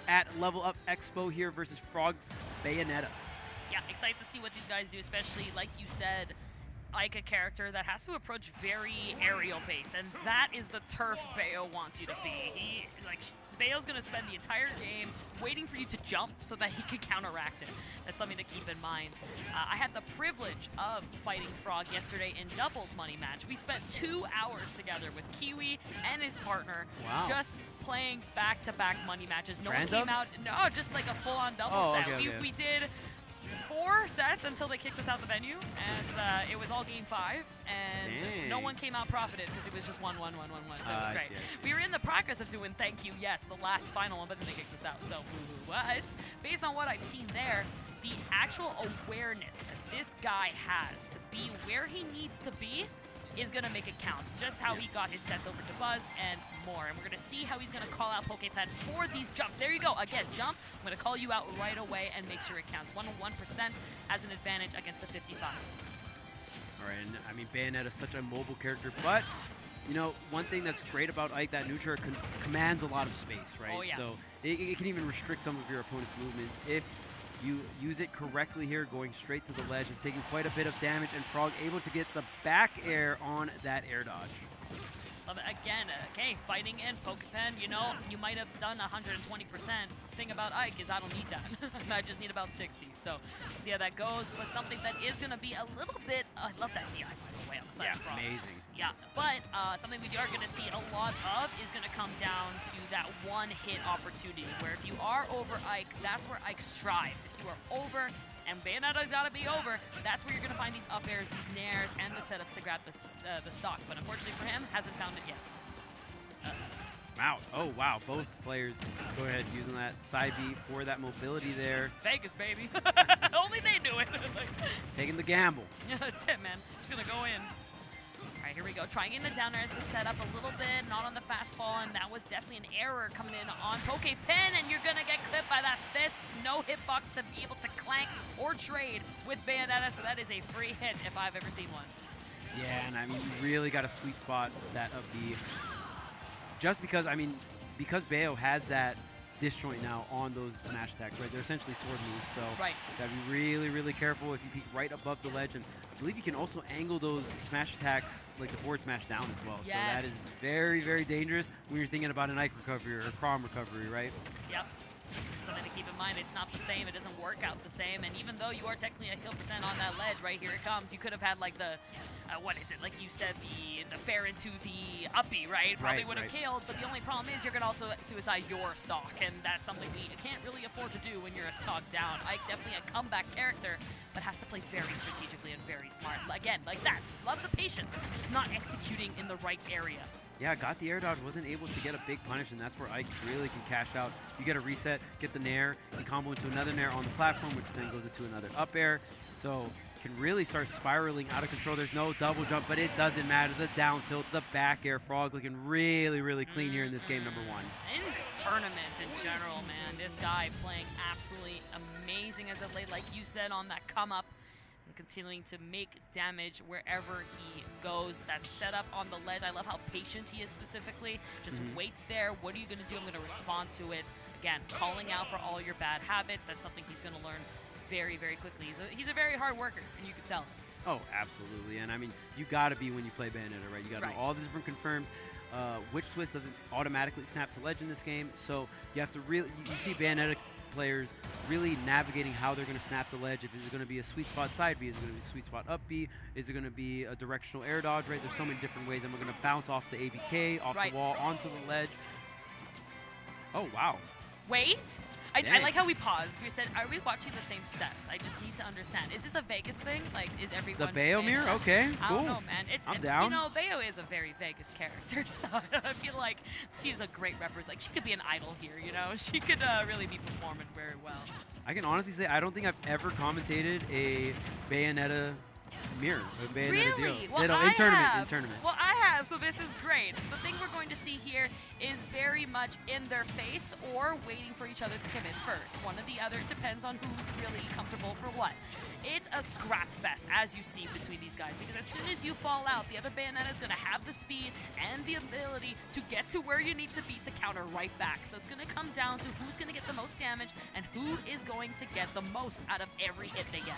at Level Up Expo here versus Frawg's Bayonetta. Yeah, excited to see what these guys do, especially, like you said, Ike, a character that has to approach very aerial base, and that is the turf Bayo wants you to be. Bayo's going to spend the entire game waiting for you to jump so that he can counteract it. That's something to keep in mind. I had the privilege of fighting Frawg yesterday in doubles money match. We spent 2 hours together with Kiwi and his partner, just playing back-to-back money matches. No one came out. No, just like a full-on double set. We did 4 sets until they kicked us out of the venue, and it was all game 5, and no one came out profited because it was just 1-1-1-1-1, so it was great. We were in the progress of doing thank you, yes, the last final one, but then they kicked us out, so but based on what I've seen there, the actual awareness that this guy has to be where he needs to be is going to make it count. Just how he got his sets over to Buzz and more. And we're going to see how he's going to call out pokepen for these jumps. There you go. Again, jump. I'm going to call you out right away and make sure it counts. 101% as an advantage against the 55. All right, and I mean, Bayonetta's such a mobile character, but you know, one thing that's great about Ike, that neutral commands a lot of space, right? Oh, yeah. So it can even restrict some of your opponent's movement if you use it correctly here, going straight to the ledge. It's taking quite a bit of damage, and Frawg able to get the back air on that air dodge. Love it. Again, okay, fighting in pokepen, you know, you might have done 120%. Thing about Ike is I don't need that. I just need about 60. So we'll see how that goes. But something that is going to be a little bit, I love that DI, by the way, on the side of Frawg. Amazing. Yeah, but something we are going to see a lot of is going to come down to that one-hit opportunity, where if you are over Ike, that's where Ike strives. If you are over, and Bayonetta's got to be over, that's where you're going to find these up airs, these nairs, and the setups to grab the stock. But unfortunately for him, hasn't found it yet. Wow. Oh, wow. Both players go ahead using that side B for that mobility there. Vegas, baby. Only they do it. Taking the gamble. Yeah, that's it, man. Just going to go in. All right, here we go. Trying in the down air as the setup a little bit, not on the fastball, and that was definitely an error coming in on pokepen, and you're going to get clipped by that fist. No hitbox to be able to clank or trade with Bayonetta, so that is a free hit if I've ever seen one. Yeah, and I mean, you really got a sweet spot that of the... Just because, I mean, because Bayo has that disjoint now on those smash attacks, right? They're essentially sword moves, so gotta be really, really careful if you peek right above the ledge. And I believe you can also angle those smash attacks, like the forward smash, down as well. So that is very, very dangerous when you're thinking about an Ike recovery or a Crom recovery, right? Yep. Something to keep in mind, it's not the same, it doesn't work out the same, and even though you are technically a kill percent on that ledge, right, here it comes, you could have had like the, what is it, like you said, the fair into the uppy, right? Probably would have killed, but the only problem is you're going to also suicide your stock, and that's something we can't really afford to do when you're a stock down. Ike, definitely a comeback character, but has to play very strategically and very smart. Again, like that, love the patience, just not executing in the right area. Yeah, got the air dodge, wasn't able to get a big punish, and that's where Ike really can cash out. You get a reset, get the nair, you combo into another nair on the platform, which then goes into another up air. So can really start spiraling out of control. There's no double jump, but it doesn't matter. The down tilt, the back air, Frawg looking really, really clean here in this game number 1. In this tournament in general, man, this guy playing absolutely amazing as of late, like you said, on that come up. Continuing to make damage wherever he goes. That setup on the ledge, I love how patient he is specifically. Just waits there. What are you going to do? I'm going to respond to it. Again, calling out for all your bad habits. That's something he's going to learn very, very quickly. He's a very hard worker, and you can tell. Oh, absolutely. And I mean, you got to be when you play Bayonetta, right? You got to know all the different confirms. Which Swiss doesn't automatically snap to ledge in this game, so you have to really, you see Bayonetta players really navigating how they're going to snap the ledge. If it's going to be a sweet spot side B, is it going to be a sweet spot up B, is it going to be a directional air dodge, right? There's so many different ways, and we're going to bounce off the ABK, off the wall, onto the ledge. Oh, wow. Wait. I like how we paused. We said, are we watching the same sets? I just need to understand. Is this a Vegas thing? Like, is everyone... The Bayo mirror? Okay, cool. I don't know, man. I'm down. You know, Bayo is a very Vegas character, so I feel like she's a great representative. Like, she could be an idol here, you know? She could really be performing very well. I can honestly say I don't think I've ever commentated a Bayonetta mirror, a Bayonetta deal. Well, in tournament. Well, I have Yeah, so this is great. The thing we're going to see here is very much in their face or waiting for each other to commit first. One or the other, depends on who's really comfortable for what. It's a scrap fest, as you see between these guys, because as soon as you fall out, the other Bayonetta is going to have the speed and the ability to get to where you need to be to counter right back. So it's going to come down to who's going to get the most damage and who is going to get the most out of every hit they get.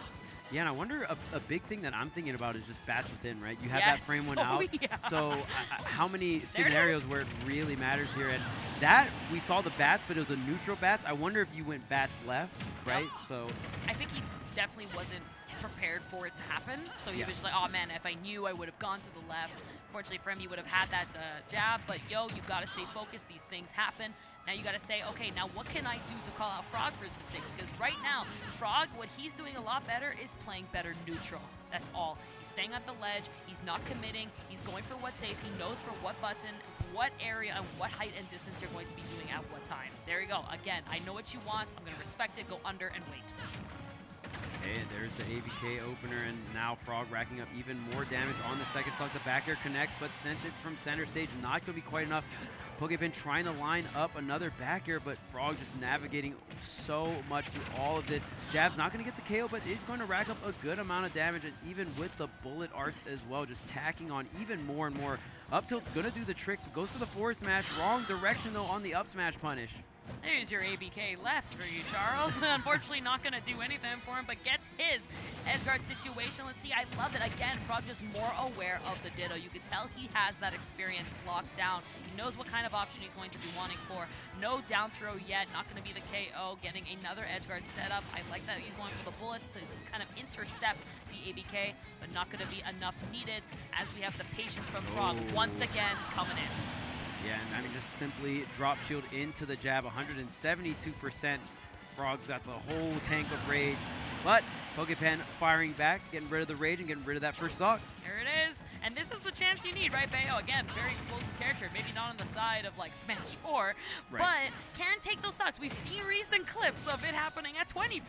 Yeah, and I wonder, a big thing that I'm thinking about is just bats within, right? You have that frame one out. Yeah. So how many scenarios where it really matters here? And that, we saw the bats, but it was a neutral bats. I wonder if you went bats left, right? Yep. So I think he definitely wasn't prepared for it to happen. So he was just like, oh man, if I knew, I would have gone to the left. Fortunately for him, he would have had that jab, but yo, you got to stay focused. These things happen. Now you got to say, okay, now what can I do to call out Frawg for his mistakes? Because right now, Frawg, what he's doing a lot better is playing better neutral. That's all. He's staying at the ledge. He's not committing. He's going for what's safe. He knows for what button, what area, and what height and distance you're going to be doing at what time. There you go. Again, I know what you want. I'm going to respect it. Go under and wait. Okay, there's the ABK opener, and now Frawg racking up even more damage on the second stock. The back air connects, but since it's from center stage, not going to be quite enough. Pokepen trying to line up another back air, but Frawg just navigating so much through all of this. Jab's not going to get the KO, but is going to rack up a good amount of damage, and even with the bullet arts as well, just tacking on even more and more. Up tilt's going to do the trick, goes for the forward smash. Wrong direction, though, on the up smash punish. There's your ABK left for you, Charles. Unfortunately, not going to do anything for him, but gets his edge guard situation. Let's see, I love it. Again, Frawg just more aware of the Ditto. You can tell he has that experience locked down. He knows what kind of option he's going to be wanting for. No down throw yet, not going to be the KO. Getting another edge guard set up. I like that he's going for the bullets to kind of intercept the ABK, but not going to be enough needed as we have the patience from Frawg once again coming in. Yeah, and I mean, just simply drop shield into the jab, 172%. Frawg's got the whole tank of rage, but Pokepen firing back, getting rid of the rage and getting rid of that first stock. There it is, and this is the chance you need, right, Bayo? Again, very explosive character, maybe not on the side of like Smash 4, but can take those stocks. We've seen recent clips of it happening at 20%,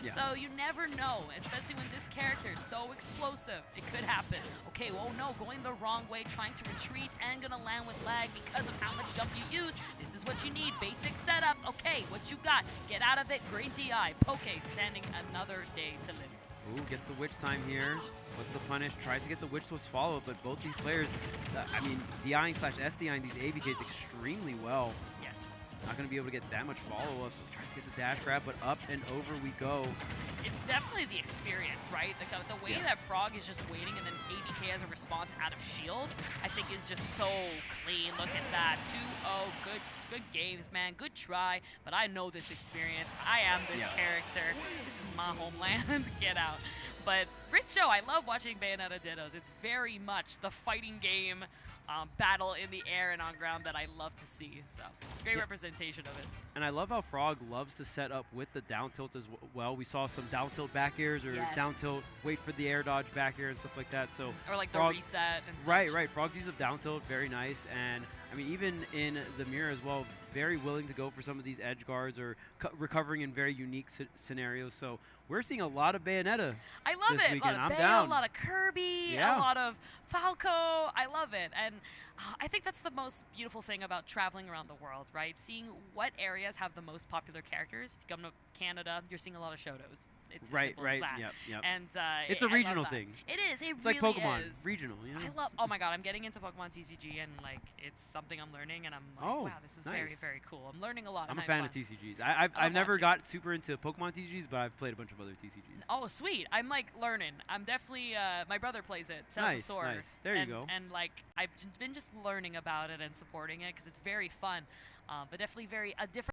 so you never know, especially when this character is so explosive. It could happen. Okay, well, no, going the wrong way, trying to retreat, and gonna land with lag because of how much jump you use. This is what you need, basic setup. Okay, what you got? Get out of it, great DI. Poke standing another day to live. Ooh, gets the witch time here. What's the punish? Tries to get the witch twist follow, but both these players, I mean, DIing / SDIing these ABKs extremely well. Yes. Not going to be able to get that much follow-up, so tries to get the dash grab, but up and over we go. It's definitely the experience, right? The way that Frawg is just waiting and then ABK as a response out of shield, I think is just so clean. Look at that. 2-0. Good games, man. Good try. But I know this experience. I am this character. This is my homeland. Get out. But great show. I love watching Bayonetta Dittos. It's very much the fighting game battle in the air and on ground that I love to see. So great representation of it. And I love how Frawg loves to set up with the down tilt as well. We saw some down tilt back airs or down tilt, wait for the air dodge back air and stuff like that. So or like Frawg, the reset and such. Right. Frawg's use of down tilt, very nice. And I mean, even in the mirror as well, very willing to go for some of these edge guards or recovering in very unique scenarios. So we're seeing a lot of Bayonetta. I love this it. weekend. A lot of I'm Bayo, down. a lot of Kirby, a lot of Falco. I love it. And I think that's the most beautiful thing about traveling around the world, right? Seeing what areas have the most popular characters. If you come to Canada, you're seeing a lot of Shotos. It's right. That. Yep. And it's a regional thing. It is. It's really like Pokemon, is. regional. You know? I love. Oh my God, I'm getting into Pokemon TCG, and like it's something I'm learning, and I'm like, wow, this is very, very cool. I'm learning a lot. I'm a fan of TCGs. I've never got super into Pokemon TCGs, but I've played a bunch of other TCGs. Oh, sweet. I'm like learning. I'm definitely. My brother plays it. Nice. There you go. And like I've been just learning about it and supporting it because it's very fun, but definitely a different.